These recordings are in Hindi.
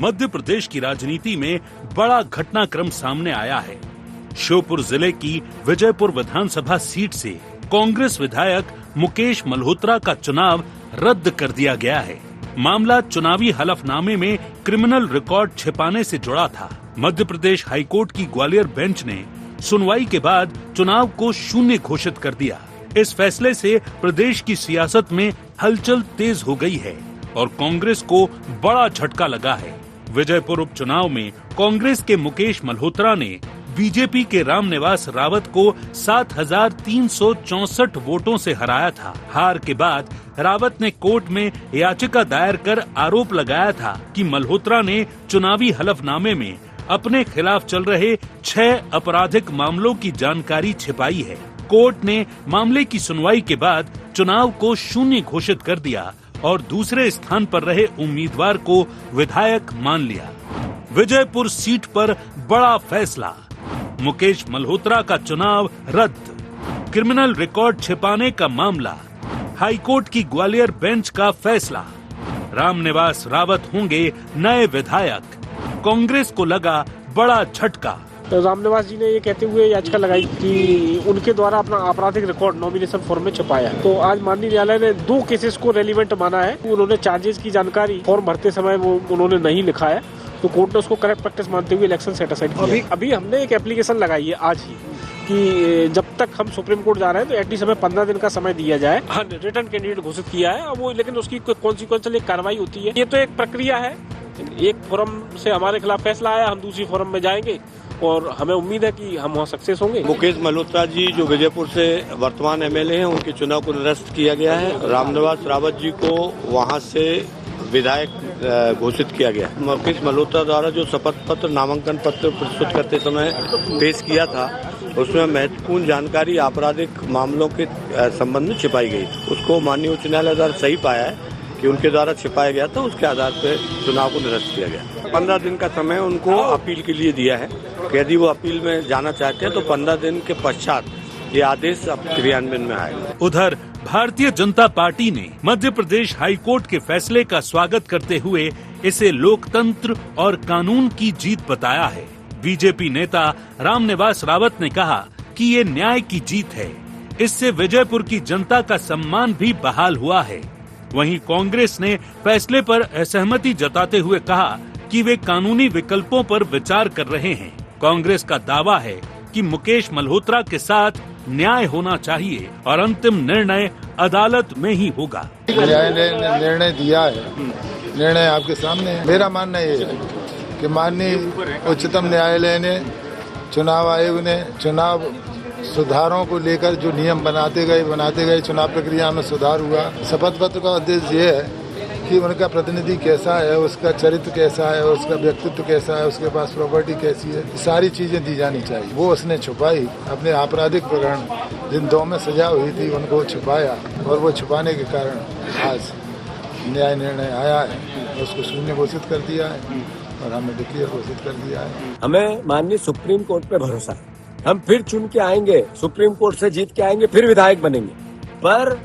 मध्य प्रदेश की राजनीति में बड़ा घटनाक्रम सामने आया है। श्योपुर जिले की विजयपुर विधानसभा सीट से कांग्रेस विधायक मुकेश मल्होत्रा का चुनाव रद्द कर दिया गया है। मामला चुनावी हलफनामे में क्रिमिनल रिकॉर्ड छिपाने से जुड़ा था। मध्य प्रदेश हाईकोर्ट की ग्वालियर बेंच ने सुनवाई के बाद चुनाव को शून्य घोषित कर दिया। इस फैसले से प्रदेश की सियासत में हलचल तेज हो गई है और कांग्रेस को बड़ा झटका लगा है। विजयपुर उपचुनाव में कांग्रेस के मुकेश मल्होत्रा ने बीजेपी के रामनिवास रावत को 7,364 वोटों से हराया था। हार के बाद रावत ने कोर्ट में याचिका दायर कर आरोप लगाया था कि मल्होत्रा ने चुनावी हलफनामे में अपने खिलाफ चल रहे 6 आपराधिक मामलों की जानकारी छिपाई है। कोर्ट ने मामले की सुनवाई के बाद चुनाव को शून्य घोषित कर दिया और दूसरे स्थान पर रहे उम्मीदवार को विधायक मान लिया। विजयपुर सीट पर बड़ा फैसला, मुकेश मल्होत्रा का चुनाव रद्द। क्रिमिनल रिकॉर्ड छिपाने का मामला, हाईकोर्ट की ग्वालियर बेंच का फैसला। रामनिवास रावत होंगे नए विधायक, कांग्रेस को लगा बड़ा झटका। तो रामनिवास जी ने ये कहते हुए याचिका लगाई कि उनके द्वारा अपना आपराधिक रिकॉर्ड नॉमिनेशन फॉर्म में छुपाया है। तो आज माननीय न्यायालय ने 2 केसेस को रेलिवेंट माना है। उन्होंने चार्जेस की जानकारी फॉर्म भरते समय वो उन्होंने नहीं लिखा है, तो कोर्ट ने उसको करेक्ट प्रैक्टिस मानते हुए इलेक्शन सेट असाइड किया। अभी हमने एक एप्लीकेशन लगाई है आज ही कि जब तक हम सुप्रीम कोर्ट जा रहे हैं तो एटलीस्ट हमें 15 दिन का समय दिया जाए। हाँ, रिटर्न कैंडिडेट घोषित किया है वो, लेकिन उसकी कॉन्सिक्वेंशियल एक कार्रवाई होती है। ये तो एक प्रक्रिया है। एक फोरम से हमारे खिलाफ फैसला आया, हम दूसरी फोरम में जाएंगे और हमें उम्मीद है कि हम वहाँ सक्सेस होंगे। मुकेश मल्होत्रा जी जो विजयपुर से वर्तमान एमएलए हैं, उनके चुनाव को निरस्त किया गया है। रामनिवास रावत जी को वहाँ से विधायक घोषित किया गया। मुकेश मल्होत्रा द्वारा जो शपथ पत्र नामांकन पत्र प्रस्तुत करते समय पेश किया था, उसमें महत्वपूर्ण जानकारी आपराधिक मामलों के संबंध में छिपाई गई। उसको माननीय उच्च न्यायालय द्वारा सही पाया है कि उनके द्वारा छिपाया गया था, उसके आधार पर चुनाव को निरस्त किया गया। 15 दिन का समय उनको अपील के लिए दिया है। यदि वो अपील में जाना चाहते हैं तो 15 दिन के पश्चात ये आदेश क्रियान्वयन में आएगा। उधर भारतीय जनता पार्टी ने मध्य प्रदेश हाईकोर्ट के फैसले का स्वागत करते हुए इसे लोकतंत्र और कानून की जीत बताया है। बीजेपी नेता रामनिवास रावत ने कहा कि ये न्याय की जीत है। इससे विजयपुर की जनता का सम्मान भी बहाल हुआ है। वहीं कांग्रेस ने फैसले पर असहमति जताते हुए कहा कि वे कानूनी विकल्पों पर विचार कर रहे हैं। कांग्रेस का दावा है कि मुकेश मल्होत्रा के साथ न्याय होना चाहिए और अंतिम निर्णय अदालत में ही होगा। न्यायालय ने निर्णय दिया है, निर्णय आपके सामने है। मेरा मानना ये है कि माननीय उच्चतम न्यायालय ने, चुनाव आयोग ने चुनाव सुधारों को लेकर जो नियम बनाते गए, चुनाव प्रक्रिया में सुधार हुआ। शपथ पत्र का उद्देश्य ये है कि उनका प्रतिनिधि कैसा है, उसका चरित्र कैसा है, उसका व्यक्तित्व कैसा है, उसके पास प्रॉपर्टी कैसी है, सारी चीजें दी जानी चाहिए। वो उसने छुपाई। अपने आपराधिक प्रकरण जिन 2 में सजा हुई थी उनको छुपाया और वो छुपाने के कारण आज न्याय निर्णय आया है, उसको शून्य घोषित कर दिया है और हमने डिक्लेयर घोषित कर दिया है। हमें माननीय सुप्रीम कोर्ट पे भरोसा है। हम फिर चुन के आएंगे, सुप्रीम कोर्ट से जीत के आएंगे, फिर विधायक बनेंगे। पर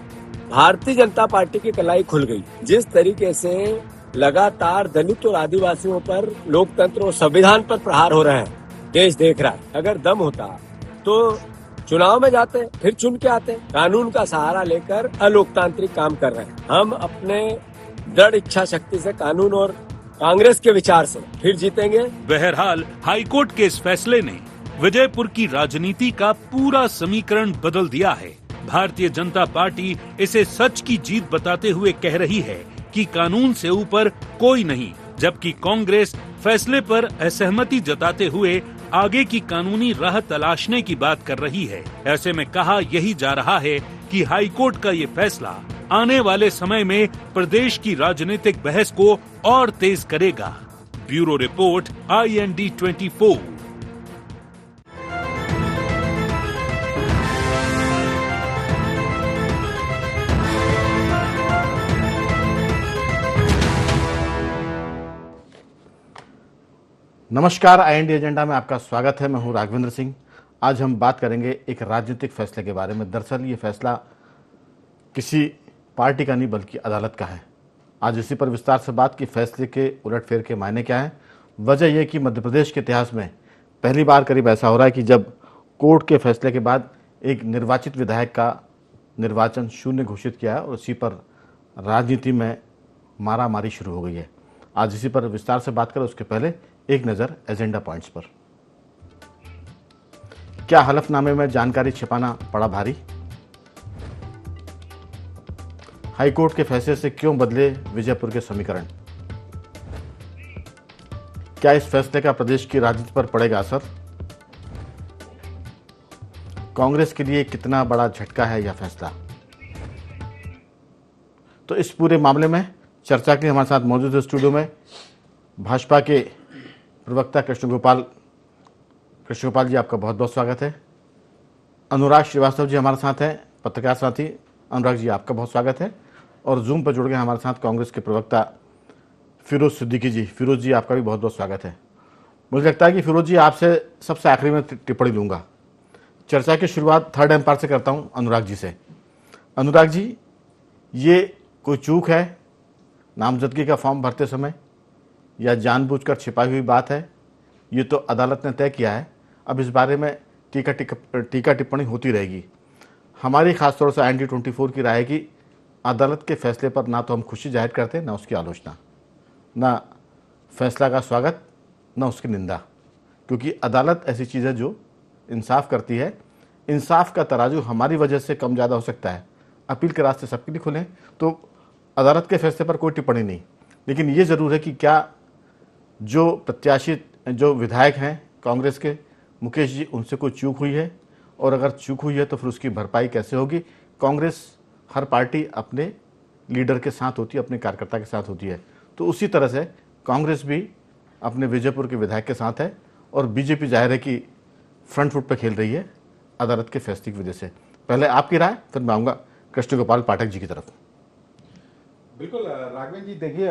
भारतीय जनता पार्टी की कलाई खुल गई। जिस तरीके से लगातार दलित और आदिवासियों पर, लोकतंत्र और संविधान पर प्रहार हो रहे हैं, देश देख रहा है। अगर दम होता तो चुनाव में जाते, फिर चुन के आते। कानून का सहारा लेकर अलोकतांत्रिक काम कर रहे हैं। हम अपने दृढ़ इच्छा शक्ति से, कानून और कांग्रेस के विचार से फिर जीतेंगे। बहरहाल हाईकोर्ट के इस फैसले ने विजयपुर की राजनीति का पूरा समीकरण बदल दिया है। भारतीय जनता पार्टी इसे सच की जीत बताते हुए कह रही है कि कानून से ऊपर कोई नहीं, जबकि कांग्रेस फैसले पर असहमति जताते हुए आगे की कानूनी राह तलाशने की बात कर रही है। ऐसे में कहा यही जा रहा है कि हाईकोर्ट का ये फैसला आने वाले समय में प्रदेश की राजनीतिक बहस को और तेज करेगा। Bureau report, IND 24। नमस्कार, IND एजेंडा में आपका स्वागत है। मैं हूं राघवेंद्र सिंह। आज हम बात करेंगे एक राजनीतिक फैसले के बारे में। दरअसल ये फैसला किसी पार्टी का नहीं बल्कि अदालत का है। आज इसी पर विस्तार से बात की फैसले के उलटफेर के मायने क्या हैं। वजह यह कि मध्य प्रदेश के इतिहास में पहली बार करीब ऐसा हो रहा है कि जब कोर्ट के फैसले के बाद एक निर्वाचित विधायक का निर्वाचन शून्य घोषित किया है और उसी पर राजनीति में मारामारी शुरू हो गई है। आज इसी पर विस्तार से बात करें उसके पहले एक नज़र एजेंडा पॉइंट्स पर। क्या हलफनामे में जानकारी छिपाना पड़ा भारी? हाईकोर्ट के फैसले से क्यों बदले विजयपुर के समीकरण? क्या इस फैसले का प्रदेश की राजनीति पर पड़ेगा असर? कांग्रेस के लिए कितना बड़ा झटका है यह फैसला? तो इस पूरे मामले में चर्चा के लिए हमारे साथ मौजूद है स्टूडियो में भाजपा के प्रवक्ता कृष्ण गोपाल जी, आपका बहुत बहुत स्वागत है। अनुराग श्रीवास्तव जी हमारे साथ हैं, पत्रकार साथी। अनुराग जी, आपका बहुत स्वागत है। और जूम पर जुड़ गए हमारे साथ कांग्रेस के प्रवक्ता फिरोज सिद्दीकी जी। फिरोज जी, आपका भी बहुत बहुत स्वागत है। मुझे लगता है कि फिरोज जी, आपसे सबसे आखिरी में टिप्पणी लूंगा। चर्चा की शुरुआत थर्ड एम्पायर से करता हूं, अनुराग जी से। अनुराग जी, ये कोई चूक है नामजदगी का फॉर्म भरते समय, या जानबूझकर छिपाई हुई बात है? ये तो अदालत ने तय किया है। अब इस बारे में टीका टिप्पणी होती रहेगी। हमारी खासतौर से IND24 की राय है कि अदालत के फैसले पर ना तो हम खुशी जाहिर करते, ना उसकी आलोचना, ना फैसला का स्वागत, ना उसकी निंदा, क्योंकि अदालत ऐसी चीज़ है जो इंसाफ करती है। इंसाफ का तराजू हमारी वजह से कम ज़्यादा हो सकता है। अपील के रास्ते सबके लिए खुले, तो अदालत के फैसले पर कोई टिप्पणी नहीं। लेकिन ये ज़रूर है कि क्या जो प्रत्याशी, जो विधायक हैं कांग्रेस के, मुकेश जी, उनसे कोई चूक हुई है? और अगर चूक हुई है तो फिर उसकी भरपाई कैसे होगी? कांग्रेस, हर पार्टी अपने लीडर के साथ होती है, अपने कार्यकर्ता के साथ होती है, तो उसी तरह से कांग्रेस भी अपने विजयपुर के विधायक के साथ है। और बीजेपी जाहिर है कि फ्रंट फुट पर खेल रही है अदालत के फैसले की वजह से। पहले आपकी राय, फिर मैं आऊँगा कृष्ण गोपाल पाठक जी की तरफ। बिल्कुल राघवेंद्र जी, देखिए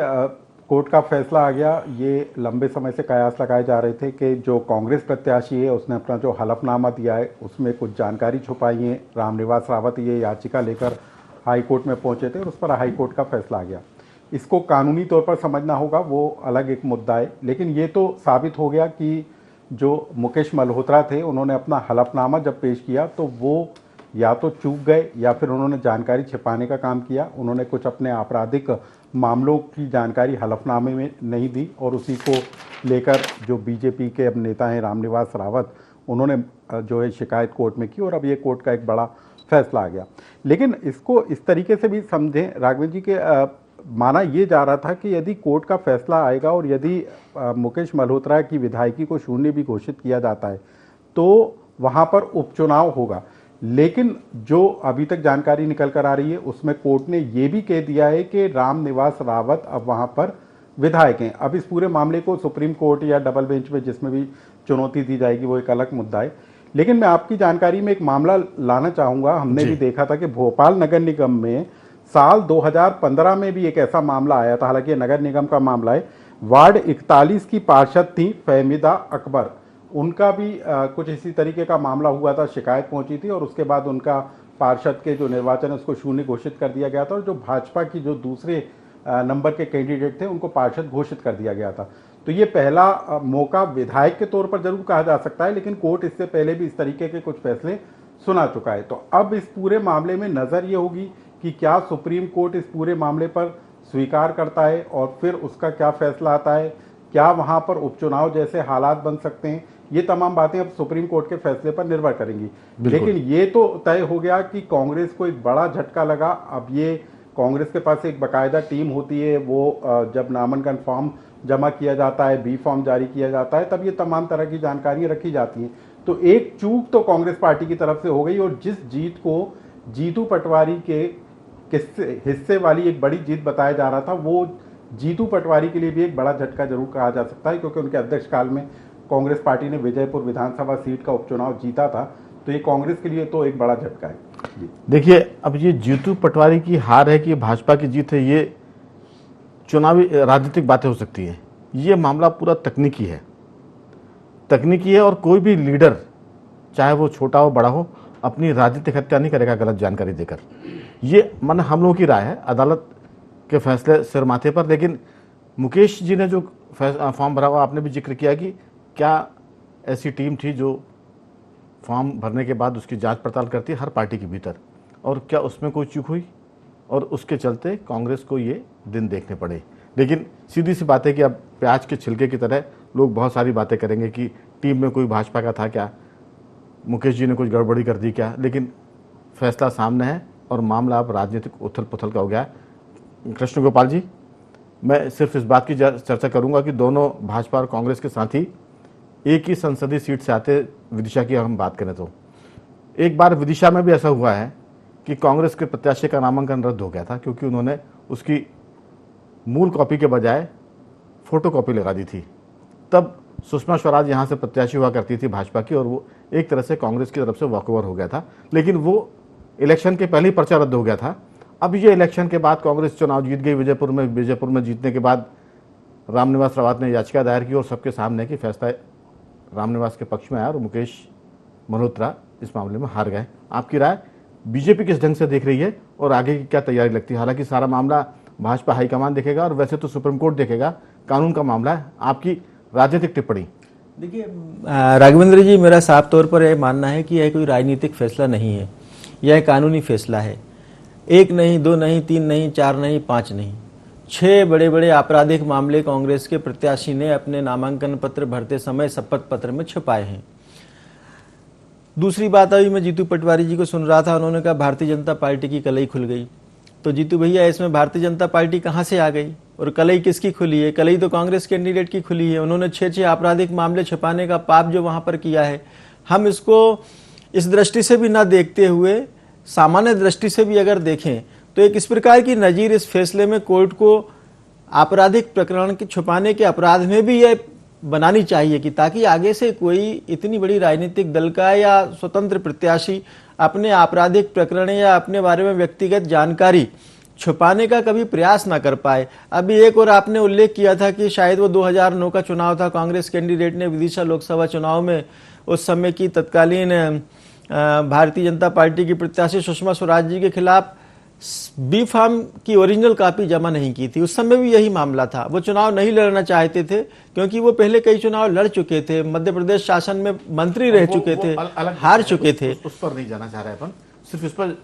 कोर्ट का फैसला आ गया। ये लंबे समय से कयास लगाए जा रहे थे कि जो कांग्रेस प्रत्याशी है उसने अपना जो हलफनामा दिया है उसमें कुछ जानकारी छुपाई है। रामनिवास रावत ये याचिका लेकर हाई कोर्ट में पहुंचे थे और उस पर हाई कोर्ट का फैसला आ गया। इसको कानूनी तौर पर समझना होगा, वो अलग एक मुद्दा है। लेकिन ये तो साबित हो गया कि जो मुकेश मल्होत्रा थे उन्होंने अपना हलफनामा जब पेश किया तो वो या तो चूक गए या फिर उन्होंने जानकारी छिपाने का काम किया। उन्होंने कुछ अपने आपराधिक मामलों की जानकारी हलफनामे में नहीं दी और उसी को लेकर जो बीजेपी के अब नेता हैं रामनिवास रावत, उन्होंने जो है शिकायत कोर्ट में की और अब ये कोर्ट का एक बड़ा फैसला आ गया। लेकिन इसको इस तरीके से भी समझें राघवेंद्र जी के माना ये जा रहा था कि यदि कोर्ट का फैसला आएगा और यदि मुकेश मल्होत्रा की विधायकी को शून्य भी घोषित किया जाता है तो वहाँ पर उपचुनाव होगा। लेकिन जो अभी तक जानकारी निकल कर आ रही है उसमें कोर्ट ने ये भी कह दिया है कि रामनिवास रावत अब वहाँ पर विधायक हैं। अब इस पूरे मामले को सुप्रीम कोर्ट या डबल बेंच में जिसमें भी चुनौती दी जाएगी वो एक अलग मुद्दा है। लेकिन मैं आपकी जानकारी में एक मामला लाना चाहूँगा। हमने भी देखा था कि भोपाल नगर निगम में साल 2015 में भी एक ऐसा मामला आया था, हालांकि नगर निगम का मामला है। वार्ड 41 की पार्षद थी फहमीदा अकबर, उनका भी कुछ इसी तरीके का मामला हुआ था, शिकायत पहुंची थी और उसके बाद उनका पार्षद के जो निर्वाचन है उसको शून्य घोषित कर दिया गया था और जो भाजपा की जो दूसरे नंबर के कैंडिडेट थे उनको पार्षद घोषित कर दिया गया था। तो ये पहला मौका विधायक के तौर पर जरूर कहा जा सकता है, लेकिन कोर्ट इससे पहले भी इस तरीके के कुछ फैसले सुना चुका है। तो अब इस पूरे मामले में नज़र ये होगी कि क्या सुप्रीम कोर्ट इस पूरे मामले पर स्वीकार करता है और फिर उसका क्या फैसला आता है, क्या वहाँ पर उपचुनाव जैसे हालात बन सकते हैं। ये तमाम बातें अब सुप्रीम कोर्ट के फैसले पर निर्भर करेंगी। लेकिन ये तो तय हो गया कि कांग्रेस को एक बड़ा झटका लगा। अब ये कांग्रेस के पास एक बाकायदा टीम होती है, वो जब नामांकन फॉर्म जमा किया जाता है, बी फॉर्म जारी किया जाता है, तब ये तमाम तरह की जानकारियां रखी जाती हैं। तो एक चूक तो कांग्रेस पार्टी की तरफ से हो गई और जिस जीत को जीतू पटवारी के हिस्से वाली एक बड़ी जीत बताया जा रहा था, वो जीतू पटवारी के लिए भी एक बड़ा झटका जरूर कहा जा सकता है, क्योंकि उनके अध्यक्ष काल में कांग्रेस पार्टी ने विजयपुर विधानसभा सीट का उपचुनाव जीता था। तो ये कांग्रेस के लिए तो एक बड़ा झटका है। देखिए, अब ये जीतू पटवारी की हार है कि भाजपा की जीत है, ये चुनावी राजनीतिक बातें हो सकती हैं। ये मामला पूरा तकनीकी है और कोई भी लीडर, चाहे वो छोटा हो बड़ा हो, अपनी राजनीतिक हत्या नहीं करेगा गलत जानकारी देकर। ये मन हम लोगों की राय है, अदालत के फैसले सिर माथे पर। लेकिन मुकेश जी ने जो फॉर्म भरा हुआ, आपने भी जिक्र किया कि क्या ऐसी टीम थी जो फॉर्म भरने के बाद उसकी जांच पड़ताल करती है हर पार्टी के भीतर, और क्या उसमें कोई चूक हुई और उसके चलते कांग्रेस को ये दिन देखने पड़े। लेकिन सीधी सी बात है कि अब प्याज के छिलके की तरह लोग बहुत सारी बातें करेंगे कि टीम में कोई भाजपा का था क्या, मुकेश जी ने कुछ गड़बड़ी कर दी क्या, लेकिन फैसला सामने है और मामला अब राजनीतिक उथल पुथल का हो गया। कृष्ण गोपाल जी, मैं सिर्फ इस बात की चर्चा करूंगा कि दोनों भाजपा और कांग्रेस के साथी एक ही संसदीय सीट से आते, विदिशा की हम बात करें तो एक बार विदिशा में भी ऐसा हुआ है कि कांग्रेस के प्रत्याशी का नामांकन रद्द हो गया था क्योंकि उन्होंने उसकी मूल कॉपी के बजाय फोटो कॉपी लगा दी थी। तब सुषमा स्वराज यहाँ से प्रत्याशी हुआ करती थी भाजपा की, और वो एक तरह से कांग्रेस की तरफ से वॉकओवर हो गया था, लेकिन वो इलेक्शन के पहले ही पर्चा रद्द हो गया था। अब ये इलेक्शन के बाद कांग्रेस चुनाव जीत गई विजयपुर में जीतने के बाद रामनिवास रावत ने याचिका दायर की और सबके सामने कि फैसला रामनिवास के पक्ष में आया और मुकेश मल्होत्रा इस मामले में हार गए। आपकी राय, बीजेपी किस ढंग से देख रही है और आगे की क्या तैयारी लगती है? हालांकि सारा मामला भाजपा हाईकमान देखेगा और वैसे तो सुप्रीम कोर्ट देखेगा, कानून का मामला है। आपकी राजनीतिक टिप्पणी। देखिए राघवेंद्र जी, मेरा साफ तौर पर यह मानना है कि यह कोई राजनीतिक फैसला नहीं है, यह कानूनी फैसला है। 1 नहीं, 2 नहीं, 3 नहीं, 4 नहीं, 5 नहीं, 6 बड़े बड़े आपराधिक मामले कांग्रेस के प्रत्याशी ने अपने नामांकन पत्र भरते समय शपथ पत्र में छुपाए हैं। दूसरी बात, अभी मैं जीतू पटवारी जी को सुन रहा था, उन्होंने कहा भारतीय जनता पार्टी की कलई खुल गई। तो जीतू भैया, इसमें भारतीय जनता पार्टी कहां से आ गई और कलई किसकी खुली है? कलई तो कांग्रेस कैंडिडेट की खुली है। उन्होंने 6 आपराधिक मामले छुपाने का पाप जो वहां पर किया है, हम इसको इस दृष्टि से भी ना देखते हुए सामान्य दृष्टि से भी अगर देखें तो एक इस प्रकार की नजीर इस फैसले में कोर्ट को आपराधिक प्रकरण के छुपाने के अपराध में भी यह बनानी चाहिए कि ताकि आगे से कोई इतनी बड़ी राजनीतिक दल का या स्वतंत्र प्रत्याशी अपने आपराधिक प्रकरण या अपने बारे में व्यक्तिगत जानकारी छुपाने का कभी प्रयास ना कर पाए। अभी एक और आपने उल्लेख किया था कि शायद वो 2009 का चुनाव था, कांग्रेस कैंडिडेट ने विदिशा लोकसभा चुनाव में उस समय की तत्कालीन भारतीय जनता पार्टी की प्रत्याशी सुषमा स्वराज जी के खिलाफ बी फार्म की ओरिजिनल कॉपी जमा नहीं की थी। उस समय भी यही मामला था, वो चुनाव नहीं लड़ना चाहते थे क्योंकि वो पहले कई चुनाव लड़ चुके थे, मध्य प्रदेश शासन में मंत्री रह चुके थे, हार चुके थे। उस पर नहीं जाना चाह रहे अपन, सिर्फ इस पर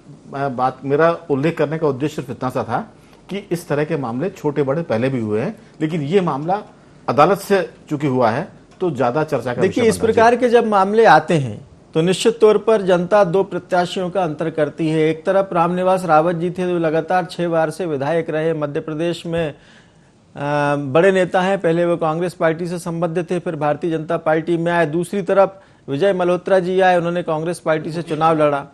बात, मेरा उल्लेख करने का उद्देश्य सिर्फ इतना सा था कि इस तरह के मामले छोटे बड़े पहले भी हुए हैं, लेकिन ये मामला अदालत से चूंकि हुआ है तो ज्यादा चर्चा का। देखिए, इस प्रकार के जब मामले आते हैं तो निश्चित तौर पर जनता 2 प्रत्याशियों का अंतर करती है। एक तरफ रामनिवास रावत जी थे जो लगातार 6 बार से विधायक रहे, मध्य प्रदेश में बड़े नेता हैं, पहले वो कांग्रेस पार्टी से संबद्ध थे, फिर भारतीय जनता पार्टी में आए। दूसरी तरफ विजय मल्होत्रा जी आए, उन्होंने कांग्रेस पार्टी से चुनाव लड़ा।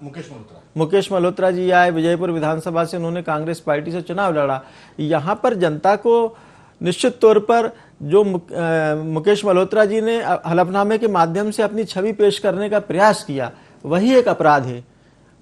मुकेश मल्होत्रा जी आए, विजयपुर विधानसभा से, उन्होंने कांग्रेस पार्टी से चुनाव लड़ा। यहाँ पर जनता को निश्चित तौर पर जो मुकेश मल्होत्रा जी ने हलफनामे के माध्यम से अपनी छवि पेश करने का प्रयास किया, वही एक अपराध है।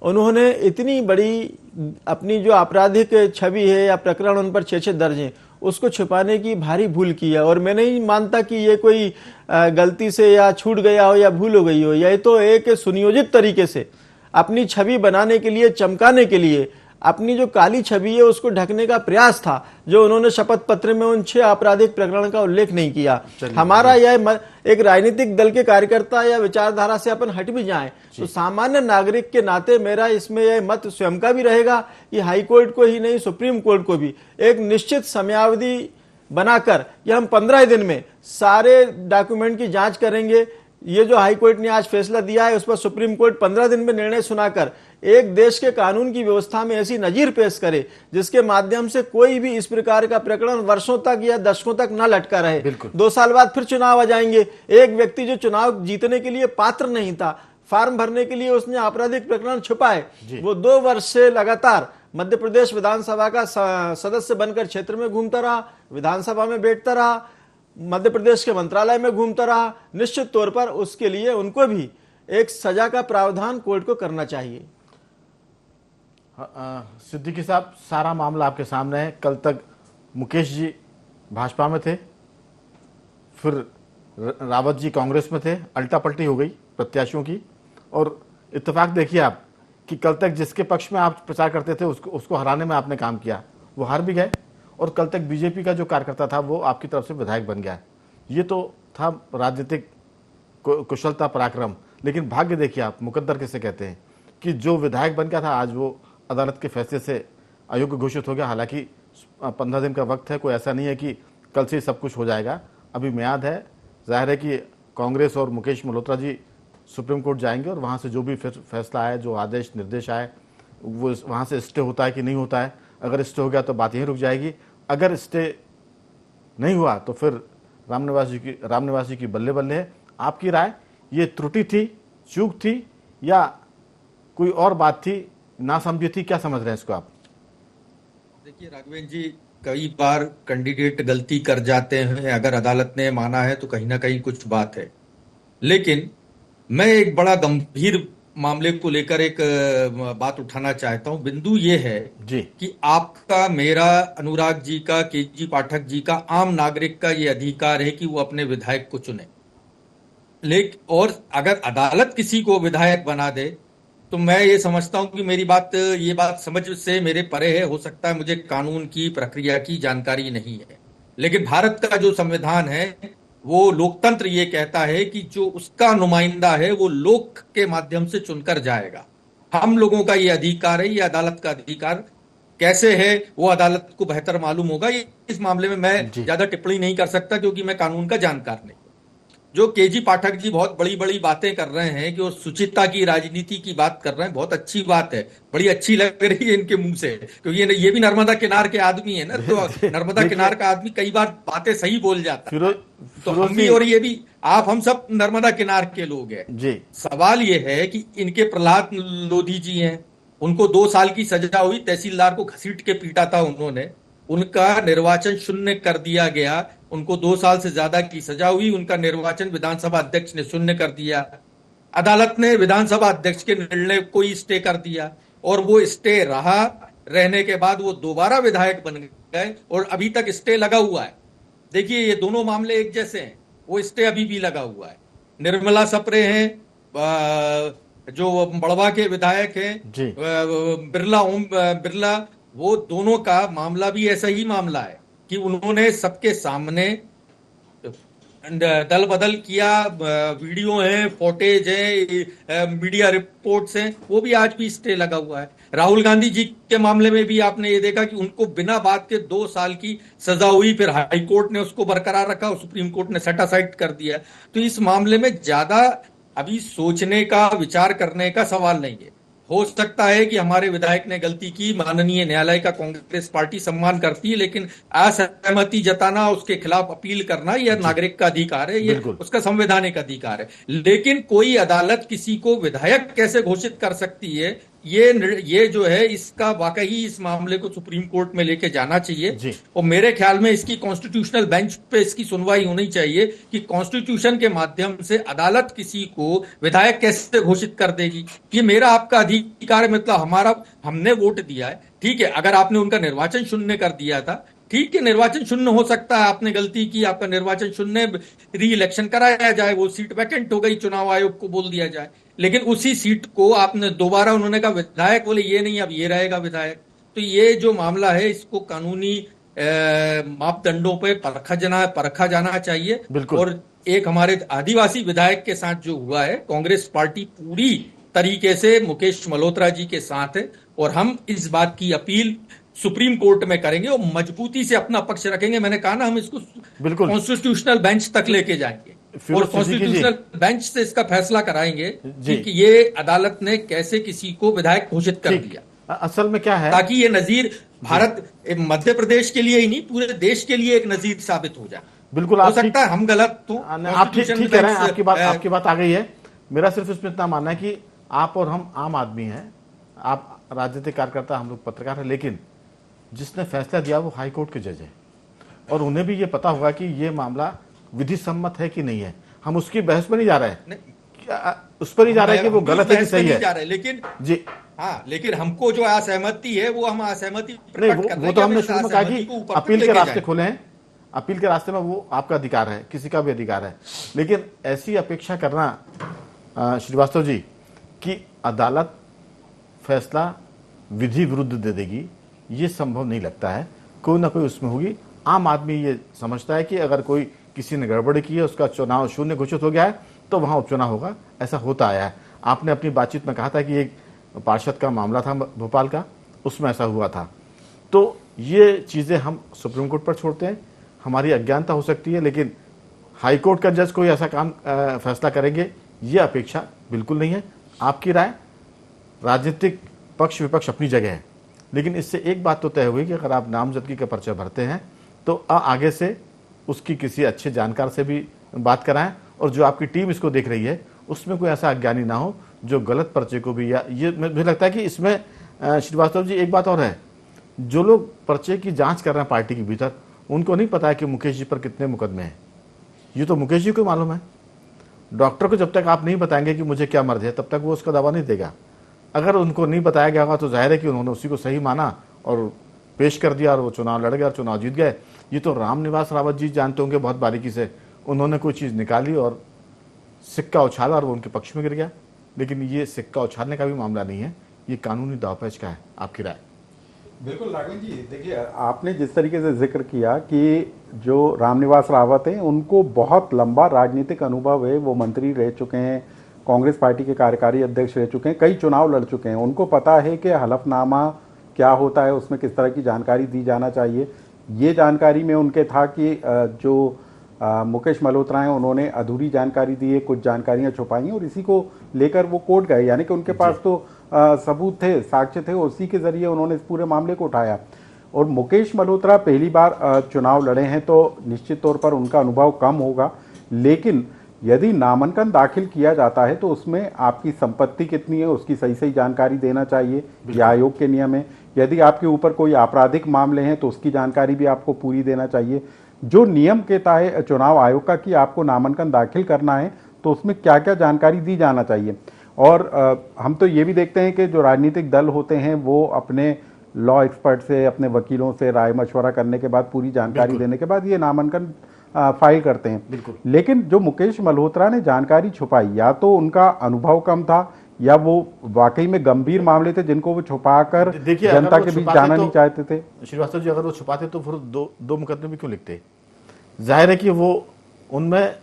उन्होंने इतनी बड़ी अपनी जो आपराधिक छवि है या प्रकरण उन पर 6 दर्ज हैं, उसको छुपाने की भारी भूल की है। और मैं नहीं मानता कि ये कोई गलती से या छूट गया हो या भूल हो गई हो, यह तो एक सुनियोजित तरीके से अपनी छवि बनाने के लिए, चमकाने के लिए, अपनी जो काली छवि है उसको ढकने का प्रयास था, जो उन्होंने शपथ पत्र में उन 6 आपराधिक प्रकरण का उल्लेख नहीं किया। हमारा यह एक राजनीतिक दल के कार्यकर्ता या विचारधारा से अपन हट भी जाएं तो सामान्य नागरिक के नाते मेरा इसमें यह मत स्वयं का भी रहेगा कि हाई कोर्ट को ही नहीं, सुप्रीम कोर्ट को भी एक निश्चित समयावधि बनाकर यह हम 15 दिन में सारे डॉक्यूमेंट की जांच करेंगे। ये जो हाई कोर्ट ने आज फैसला दिया है उस पर सुप्रीम कोर्ट 15 दिन में निर्णय सुनाकर एक देश के कानून की व्यवस्था में ऐसी नजीर पेश करे जिसके माध्यम से कोई भी इस प्रकार का प्रकरण वर्षों तक या दशकों तक न लटका रहे। 2 साल बाद फिर चुनाव आ जाएंगे। एक व्यक्ति जो चुनाव जीतने के लिए पात्र नहीं था, फॉर्म भरने के लिए उसने आपराधिक प्रकरण छुपाए, वो 2 वर्ष से लगातार मध्य प्रदेश विधानसभा का सदस्य बनकर क्षेत्र में घूमता रहा, विधानसभा में बैठता रहा, मध्य प्रदेश के मंत्रालय में घूमता रहा। निश्चित तौर पर उसके लिए उनको भी एक सजा का प्रावधान कोर्ट को करना चाहिए। सिद्दीकी साहब, सारा मामला आपके सामने है। कल तक मुकेश जी भाजपा में थे, फिर रावत जी कांग्रेस में थे, अल्टा पलटी हो गई प्रत्याशियों की, और इत्तेफाक देखिए आप कि कल तक जिसके पक्ष में आप प्रचार करते थे उसको हराने में आपने काम किया, वो हार भी गए। और कल तक बीजेपी का जो कार्यकर्ता था वो आपकी तरफ से विधायक बन गया। ये तो था राजनीतिक कुशलता पराक्रम, लेकिन भाग्य देखिए आप, मुकद्दर किसे कहते हैं, कि जो विधायक बन गया था आज वो अदालत के फैसले से अयोग्य घोषित हो गया। हालांकि 15 दिन का वक्त है, कोई ऐसा नहीं है कि कल से ही सब कुछ हो जाएगा, अभी म्याद है। जाहिर है कि कांग्रेस और मुकेश मल्होत्रा जी सुप्रीम कोर्ट जाएंगे और वहाँ से जो भी फैसला आए, जो आदेश निर्देश आए, वो वहाँ से स्टे होता है कि नहीं होता है। अगर स्टे हो गया तो बात यहीं रुक जाएगी, अगर स्टे नहीं हुआ तो फिर रामनिवास जी की बल्ले बल्ले है। आपकी राय, ये त्रुटि थी, चूक थी, या कोई और बात थी, नासमझी थी, क्या समझ रहे हैं इसको आप? देखिए राघवेंद्र जी, कई बार कैंडिडेट गलती कर जाते हैं, अगर अदालत ने माना है तो कहीं ना कहीं कुछ बात है। लेकिन मैं एक बड़ा गंभीर मामले को लेकर एक बात उठाना चाहता हूं। बिंदु ये है जी कि आपका, मेरा, अनुराग जी का, केजी पाठक जी का, आम नागरिक का ये अधिकार है कि वो अपने विधायक को चुने। लेकिन और अगर अदालत किसी को विधायक बना दे तो मैं ये समझता हूं कि ये बात समझ से मेरे परे है। हो सकता है मुझे कानून की प्रक्रिया की जानकारी नहीं है, लेकिन भारत का जो संविधान है वो लोकतंत्र ये कहता है कि जो उसका नुमाइंदा है वो लोक के माध्यम से चुनकर जाएगा। हम लोगों का ये अधिकार है, ये अदालत का अधिकार कैसे है वो अदालत को बेहतर मालूम होगा। इस मामले में मैं ज्यादा टिप्पणी नहीं कर सकता क्योंकि मैं कानून का जानकार नहीं। जो केजी पाठक जी बहुत बड़ी बड़ी बातें कर रहे हैं कि वो सुचिता की राजनीति की बात कर रहे हैं, बहुत अच्छी बात है, बड़ी अच्छी लग रही है इनके मुंह से, क्योंकि ये भी नर्मदा किनार के आदमी है ना, तो नर्मदा किनार का आदमी कई बार बातें सही बोल जाता है। तो हम भी और ये भी, हम सब नर्मदा किनार के लोग हैं जी। सवाल ये है कि इनके प्रहलाद लोधी जी हैं, उनको 2 साल की सजा हुई, तहसीलदार को घसीट के पीटा था उन्होंने, उनका निर्वाचन शून्य कर दिया गया, उनको 2 साल से ज्यादा की सजा हुई, उनका निर्वाचन विधानसभा अध्यक्ष ने शून्य कर दिया। अदालत ने विधानसभा अध्यक्ष के निर्णय को ही स्टे कर दिया और वो स्टे रहने के बाद वो दोबारा विधायक बन गए और अभी तक स्टे लगा हुआ है। देखिए ये दोनों मामले एक जैसे हैं, वो स्टे अभी भी लगा हुआ है। निर्मला सप्रे हैं, जो बड़वा के विधायक हैं, ओम बिरला, वो दोनों का मामला भी ऐसा ही मामला है कि उन्होंने सबके सामने दल बदल किया, वीडियो है, फुटेज है, मीडिया रिपोर्ट्स हैं, वो भी आज भी स्टे लगा हुआ है। राहुल गांधी जी के मामले में भी आपने ये देखा कि उनको बिना बात के 2 साल की सजा हुई, फिर हाई कोर्ट ने उसको बरकरार रखा और सुप्रीम कोर्ट ने सेट असाइड कर दिया। तो इस मामले में ज्यादा अभी सोचने का, विचार करने का सवाल नहीं है। हो सकता है कि हमारे विधायक ने गलती की, माननीय न्यायालय का कांग्रेस पार्टी सम्मान करती है, लेकिन असहमति जताना, उसके खिलाफ अपील करना यह नागरिक का अधिकार है, ये उसका संवैधानिक अधिकार है। लेकिन कोई अदालत किसी को विधायक कैसे घोषित कर सकती है, ये जो है, इसका वाकई इस मामले को सुप्रीम कोर्ट में लेके जाना चाहिए और मेरे ख्याल में इसकी कॉन्स्टिट्यूशनल बेंच पे इसकी सुनवाई होनी चाहिए कि कॉन्स्टिट्यूशन के माध्यम से अदालत किसी को विधायक कैसे घोषित कर देगी। ये मेरा आपका अधिकार है, मतलब हमने वोट दिया है, ठीक है। अगर आपने उनका निर्वाचन शून्य कर दिया था, ठीक है, निर्वाचन शून्य हो सकता है, आपने गलती की, आपका निर्वाचन शून्य, री इलेक्शन कराया जाए, वो सीट वैकेंट हो गई, चुनाव आयोग को बोल दिया जाए, लेकिन उसी सीट को आपने दोबारा, उन्होंने कहा विधायक, बोले ये नहीं, अब ये रहेगा विधायक। तो ये जो मामला है इसको कानूनी मापदंडों पे परखा जाना चाहिए। और एक हमारे आदिवासी विधायक के साथ जो हुआ है, कांग्रेस पार्टी पूरी तरीके से मुकेश मल्होत्रा जी के साथ है और हम इस बात की अपील सुप्रीम कोर्ट में करेंगे और मजबूती से अपना पक्ष रखेंगे। मैंने कहा ना, हम इसको कॉन्स्टिट्यूशनल बेंच तक लेके जाएंगे और कॉन्स्टिट्यूशनल बेंच से इसका फैसला कराएंगे कि ये अदालत ने कैसे किसी को विधायक घोषित कर दिया। असल में क्या है, ताकि ये नजीर भारत, मध्य प्रदेश के लिए ही नहीं, पूरे देश के लिए एक नजीर साबित हो जाए। बिल्कुल, हो सकता है हम गलत तो, आप ठीक कह रहे हैं, आपकी बात आ गई है। मेरा सिर्फ इसमें इतना मानना है कि आप और हम आम आदमी हैं, आप राजनीतिक कार्यकर्ता, हम लोग पत्रकार हैं, लेकिन जिसने फैसला दिया वो हाई कोर्ट के जज है और उन्हें भी ये पता होगा कि ये मामला विधि सम्मत है कि नहीं है। हम उसकी बहस में नहीं जा रहे हैं, उस पर नहीं जा रहे हैं कि वो गलत है कि सही है, लेकिन जी हाँ, लेकिन हमको जो असहमति है वो हम असहमति नहीं, वो तो हमने शुरू में कहा कि अपील के रास्ते खोले हैं, अपील के रास्ते में वो आपका अधिकार है, किसी का भी अधिकार है। लेकिन ऐसी अपेक्षा करना श्रीवास्तव जी कि अदालत फैसला विधि विरुद्ध दे देगी, ये संभव नहीं लगता है। कोई ना कोई उसमें होगी। आम आदमी ये समझता है कि अगर कोई किसी ने गड़बड़ी की है, उसका चुनाव शून्य घोषित हो गया है, तो वहां उपचुनाव होगा। ऐसा होता आया है। आपने अपनी बातचीत में कहा था कि एक पार्षद का मामला था भोपाल का, उसमें ऐसा हुआ था। तो ये चीजें हम सुप्रीम कोर्ट पर छोड़ते हैं। हमारी अज्ञानता हो सकती है, लेकिन हाईकोर्ट का जज कोई ऐसा काम फैसला करेंगे, ये अपेक्षा बिल्कुल नहीं है। आपकी राय, राजनीतिक पक्ष विपक्ष अपनी जगह है, लेकिन इससे एक बात तो तय हुई कि अगर आप नामजदगी का पर्चा भरते हैं तो आगे से उसकी किसी अच्छे जानकार से भी बात कराएं, और जो आपकी टीम इसको देख रही है उसमें कोई ऐसा अज्ञानी ना हो जो गलत पर्चे को भी, या ये मुझे लगता है कि इसमें श्रीवास्तव जी एक बात और है, जो लोग पर्चे की जांच कर रहे हैं पार्टी के भीतर, उनको नहीं पता है कि मुकेश जी पर कितने मुकदमे हैं। ये तो मुकेश जी को मालूम है। डॉक्टर को जब तक आप नहीं बताएंगे कि मुझे क्या मर्ज है, तब तक वो उसका दवा नहीं देगा। अगर उनको नहीं बताया गया होगा तो जाहिर है कि उन्होंने उसी को सही माना और पेश कर दिया, और वो चुनाव लड़ गए और चुनाव जीत गए। ये तो रामनिवास रावत जी जानते होंगे बहुत बारीकी से। उन्होंने कोई चीज़ निकाली और सिक्का उछाला और वो उनके पक्ष में गिर गया। लेकिन ये सिक्का उछालने का भी मामला नहीं है, ये कानूनी दावपेच का है। आपकी राय? बिल्कुल राघवन जी, देखिए आपने जिस तरीके से जिक्र किया कि जो रामनिवास रावत हैं उनको बहुत लंबा राजनीतिक अनुभव है, वो मंत्री रह चुके हैं, कांग्रेस पार्टी के कार्यकारी अध्यक्ष रह चुके हैं, कई चुनाव लड़ चुके हैं, उनको पता है कि हलफनामा क्या होता है, उसमें किस तरह की जानकारी दी जाना चाहिए। ये जानकारी में उनके था कि जो मुकेश मल्होत्रा हैं उन्होंने अधूरी जानकारी दी है, कुछ जानकारियां छुपाई हैं, और इसी को लेकर वो कोर्ट गए। यानी कि उनके पास तो सबूत थे, साक्ष्य थे, उसी के जरिए उन्होंने इस पूरे मामले को उठाया। और मुकेश मल्होत्रा पहली बार चुनाव लड़े हैं तो निश्चित तौर पर उनका अनुभव कम होगा, लेकिन यदि नामांकन दाखिल किया जाता है तो उसमें आपकी संपत्ति कितनी है उसकी सही सही जानकारी देना चाहिए, यह आयोग के नियम है। यदि आपके ऊपर कोई आपराधिक मामले हैं तो उसकी जानकारी भी आपको पूरी देना चाहिए। जो नियम कहता है चुनाव आयोग का कि आपको नामांकन दाखिल करना है तो उसमें क्या क्या जानकारी दी जाना चाहिए। और हम तो ये भी देखते हैं कि जो राजनीतिक दल होते हैं वो अपने लॉ एक्सपर्ट से, अपने वकीलों से राय मशवरा करने के बाद, पूरी जानकारी देने के बाद ये नामांकन फाइल करते हैं। लेकिन जो मुकेश मल्होत्रा ने जानकारी छुपाई, या तो उनका अनुभव कम था या वो वाकई में गंभीर मामले थे जिनको वो छुपाकर जनता के बीच जाना नहीं चाहते थे। श्रीवास्तव जी, अगर वो छुपाते तो फिर दो मुकदमे भी क्यों लिखते? जाहिर है कि वो उनमें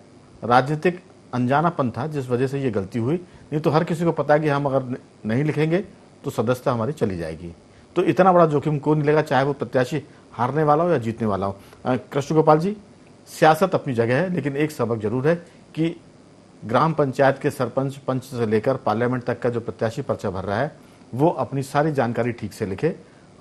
राजनीतिक अनजानापन था जिस वजह से ये गलती हुई। नहीं तो हर किसी को पता है कि हम अगर नहीं लिखेंगे तो सदस्यता हमारी चली जाएगी। तो इतना बड़ा जोखिम कौन नहीं लेगा, चाहे वो प्रत्याशी हारने वाला हो या जीतने वाला हो। कृष्ण गोपाल जी, सियासत अपनी जगह है, लेकिन एक सबक जरूर है कि ग्राम पंचायत के सरपंच पंच से लेकर पार्लियामेंट तक का जो प्रत्याशी पर्चा भर रहा है वो अपनी सारी जानकारी ठीक से लिखे।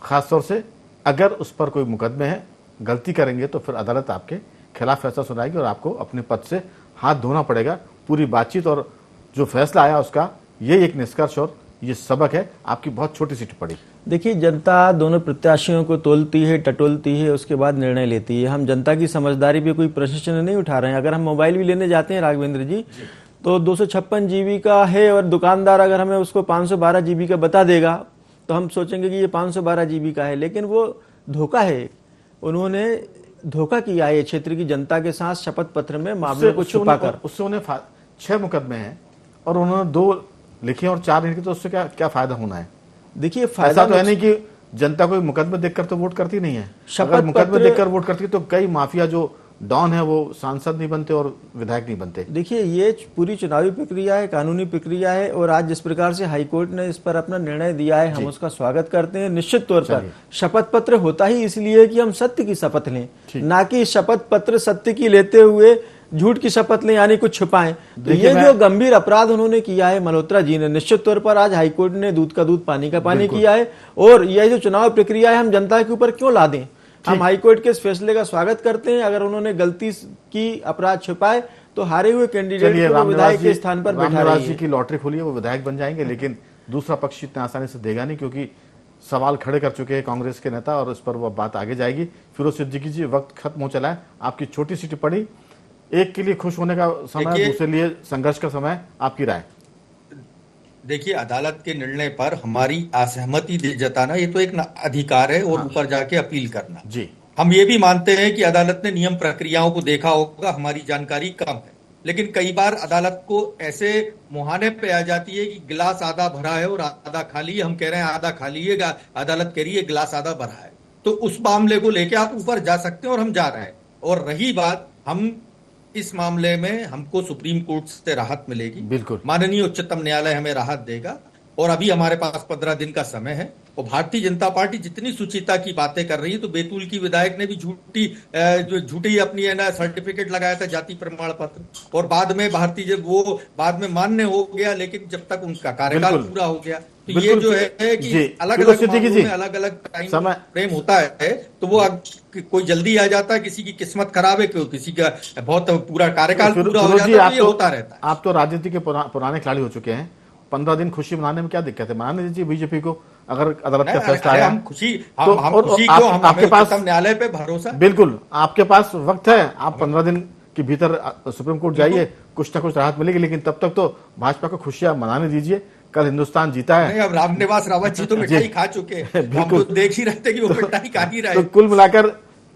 खासतौर से अगर उस पर कोई मुकदमे है, गलती करेंगे तो फिर अदालत आपके खिलाफ फैसला सुनाएगी और आपको अपने पद से हाथ धोना पड़ेगा। पूरी बातचीत और जो फैसला आया उसका ये एक निष्कर्ष और ये सबक है। आपकी बहुत छोटी सी टिप्पणी। देखिए, जनता दोनों प्रत्याशियों को तोलती है, टटोलती है, उसके बाद निर्णय लेती है। हम जनता की समझदारी पे कोई प्रश्न नहीं उठा रहे हैं। अगर हम मोबाइल भी लेने जाते हैं राघवेंद्र जी, तो 256 GB का है और दुकानदार अगर हमें उसको 512 GB का बता देगा तो हम सोचेंगे कि ये 512 GB का है, लेकिन वो धोखा है। उन्होंने धोखा किया है क्षेत्र की जनता के साथ शपथ पत्र में मामले को छुपाकर। उससे उन्हें 6 मुकदमे हैं और उन्होंने 2 लिखे और 4 नहीं लिखे, तो उससे क्या फायदा होना है? देखिए, फायदा तो है नहीं कि जनता कोई मुकदमे देखकर तो वोट करती नहीं है। अगर मुकदमे देखकर वोट करती तो कई माफिया जो डॉन है वो सांसद नहीं बनते और विधायक नहीं बनते। देखिए, ये पूरी चुनावी प्रक्रिया है, कानूनी प्रक्रिया है, और आज जिस प्रकार से हाईकोर्ट ने इस पर अपना निर्णय दिया है हम उसका स्वागत करते हैं। निश्चित तौर पर शपथ पत्र होता ही इसलिए कि हम सत्य की शपथ लें, ना कि शपथ पत्र सत्य की लेते हुए झूठ की शपथ लें, यानी कुछ छुपाएं। तो ये जो गंभीर अपराध उन्होंने किया है मल्होत्रा जी ने, निश्चित तौर पर आज हाईकोर्ट ने दूध का दूध पानी का पानी किया है। और यह जो चुनाव प्रक्रिया है हम जनता के ऊपर क्यों ला दें? हम हाईकोर्ट के इस फैसले का स्वागत करते हैं। अगर उन्होंने गलती की, अपराध छुपाए, तो हारे हुए कैंडिडेट को विधायक के स्थान पर बैठा रही है। की लॉटरी खुली है, वो विधायक बन जाएंगे, लेकिन दूसरा पक्ष इतने आसानी से देगा नहीं, क्योंकि सवाल खड़े कर चुके हैं कांग्रेस के नेता और इस पर वो बात आगे जाएगी। फिरोज सिद्दीकी जी, वक्त खत्म हो चला है। आपकी छोटी सी टिप्पणी, एक के लिए खुश होने का समय, दूसरे लिए संघर्ष का समय, आपकी राय? देखिए, अदालत के निर्णय पर हमारी असहमति जताना ये तो एक अधिकार है, और ऊपर जाके अपील करना जी। हम ये भी मानते हैं कि अदालत ने नियम प्रक्रियाओं को देखा होगा, हमारी जानकारी कम है, लेकिन कई बार अदालत को ऐसे मुहाने पे आ जाती है कि गिलास आधा भरा है और आधा खाली है। हम कह रहे हैं आधा खाली है, अदालत कह रही है गिलास आधा भरा है। तो उस मामले को लेके आप ऊपर जा सकते हैं और हम जा रहे हैं। और रही बात, हम इस मामले में हमको सुप्रीम कोर्ट से राहत मिलेगी, बिल्कुल माननीय उच्चतम न्यायालय हमें राहत देगा, और अभी हमारे पास 15 दिन का समय है। और भारतीय जनता पार्टी जितनी सुचिता की बातें कर रही है, तो बैतूल की विधायक ने भी झूठी अपनी है ना सर्टिफिकेट लगाया था, जाति प्रमाण पत्र, और बाद में वो बाद में मान्य हो गया, लेकिन जब तक उनका कार्यकाल पूरा हो गया। तो ये जो है कि अलग अलग मामलों में अलग अलग टाइम फ्रेम होता है, तो वो कोई जल्दी आ जाता है, किसी की किस्मत खराब है, किसी का बहुत पूरा कार्यकाल पूरा हो जाता है, तो ये होता रहता है। आप तो राजनीति के पुराने खिलाड़ी हो चुके हैं, 15 दिन खुशी मनाने में क्या दिक्कत है? मनाने दीजिए बीजेपी को, अगर अदालत का फैसला आया हम खुशी को आपके पास न्यायालय पे भरोसा, बिल्कुल आपके पास वक्त है, आप 15 दिन के भीतर सुप्रीम कोर्ट जाइए, कुछ ना कुछ राहत मिलेगी। लेकिन तब तक तो भाजपा को खुशियां मनाने दीजिए, कल हिंदुस्तान जीता है। अब रामनिवास रावत जी तो मिठाई खा चुके हैं, हम तो देख ही रहते कि वो मिठाई खा ही रहे। तो कुल मिलाकर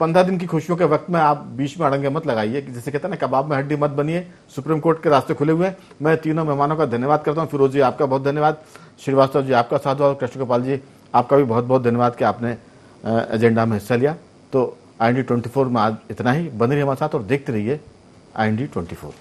15 दिन की खुशियों के वक्त में आप बीच में अड़ंगे मत लगाइए, जैसे कहते हैं ना, कबाब में हड्डी मत बनिए। सुप्रीम कोर्ट के रास्ते खुले हुए हैं। मैं तीनों मेहमानों का धन्यवाद करता हूं। फिरोज जी आपका बहुत धन्यवाद, श्रीवास्तव जी आपका साथ, और कृष्ण गोपाल जी आपका भी बहुत बहुत धन्यवाद कि आपने एजेंडा में हिस्सा लिया। तो IND 24 में आज इतना ही। बने रहिए हमारे साथ और देखते रहिए IND 24।